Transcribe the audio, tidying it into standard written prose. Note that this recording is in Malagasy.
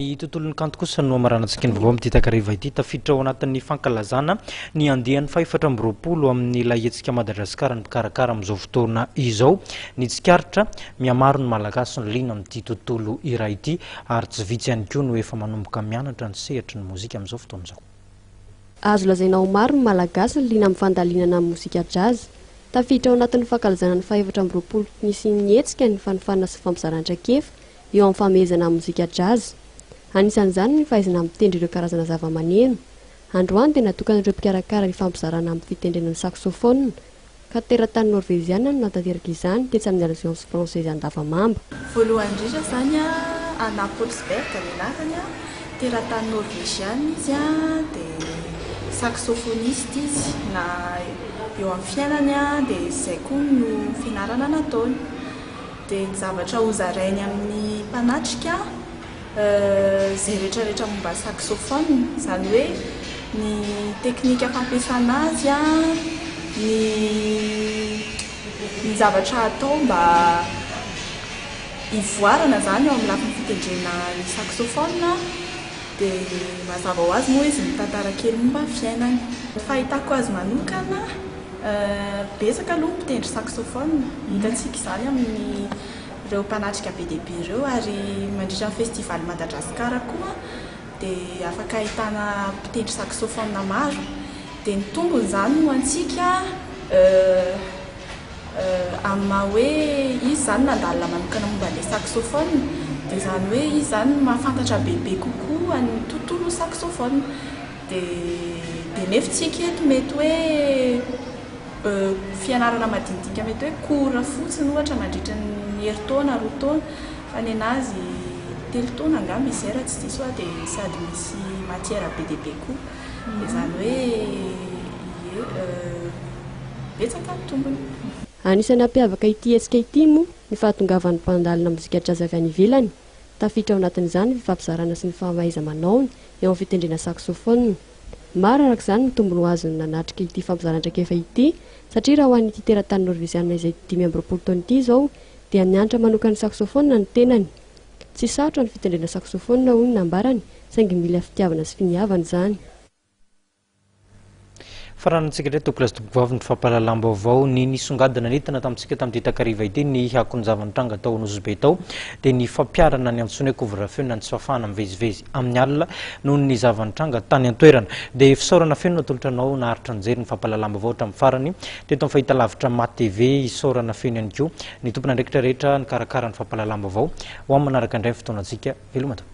Ny tontolon'ny kanto kosa no amaranantsika ny vaovao amin'ity takariva ity tafiditra ao anatin'ny fankalazana ny andiany fa 420 amin'ilay hetsika Madajazzcar ny mpikarakara amin'izao fotoana izao ny tsikaritra miha-maro ny malagasy ny liana amin'ity tontolo iray ity ary tsy vitsy ihany koa no efa manomboka mianatra ny sehatra ny mozika amin'izao fotoana izao. Azo lazainao maro ny malagasy ny liana amin'ny fandalinana amin'ny mozika jazz. Tafiditra ao anatin'ny fankalazana ny 420 nisy ny hetsika ny fanofana sy fampizaran-traikefa eo amin'ny fanomezana amin'ny mozika jazz. Anisan'izany ny fahaizana mitendry ireo karazana zava-maneno. Androany dia natokan'ireo mpikarakara ny fampizarana amin'ny fitendrenan'ny saxophone ka teratany norveziana no natanteraka izany tetsy amin'ny alliance française andavamamba. Voalohany indrindra zany a Napolsberg ny anarany a, teratany norveziana izy a, dia saxophoniste izy na eo amin'ny fiainany a, dia izay koa no fianarana nataony. Dia ny zavatra hozarainy amin'ny mpanatrika zay rehetrarehetra momba saxophone, izany hoe ny teknika fampiasana azy a, ny zavatra atao mba hivoarana zany eo amin'ny lafiny fitendrena ny saxophone, dia mazava ho azy moa izy mitantara kely momba fiainany. Fahitako azy manokana betsaka aloha mitendry saxophone, hitantsika izany amin'ny ireo mpanatrika be dia be ireo, ary mandritra ny festival Madajazzcar koa dia afaka ahitana mpitendry saxophone maro. Dia ny tombony izany no antsika amin'ny hoe izy zany nandalina manokana momba ilay saxophone, dia izany hoe izy zany mahafantatra bebe kokoa ny tontolo saxophone. Dia nefitsika eto mety hoe fianarana madinidinika, mety hoe cours fotsiny ohatra mandritra ny herintaona, roa taona, fa ny anazy 3 taona angamba izy raha tsy diso, dia sady misy matière be dia be koa. Dia izany hoe betsaka ny tombony. Anisan'ny hampiavaka ity hetsika ity moa ny fahatongavan'ny mpandalina mozika jazz avy any ivelany. Tafiditra ao anatin'izany ny fampizarana sy ny fahaiza-manao eo amin'ny fitendrena saxophone. Maro araka izany ny tombony ho azony nanatrika ity fampizaran-traikefa ity, satria raha ho an'ity teratany norveziana izay 520 taona ity izao dia mianatra manokana saxophone ny tenany. Tsy sarotra ny fitendrena saxophone hoy ny nambarany, saingy mila fitiavana sy finiavana izany. Faranantsika ndray tokolasy-topovavy ny fampahalalam-baovao ny nisongadina nentana tamintsika tamin'ity takariva ity ny hakonjavan-tranga tao Nosbe tao dia ny fampiarana ny antsoina hoe couvre-feu na ny tsy fafana mivezivezy amin'ny alina noho ny zavan-tranga tany an-toerana. Dia fisaorana feno natolotra anao naharitra nijery ny fampahalalam-baovao hatramin'ny farany teto amin'ny fahitalavitra MATV isaorana feno ihany koa ny tompona andraikitra rehetra ny karakara ny fampahalalam-baovao ho amin'ny manaraka indray fotoanantsika velomatoa.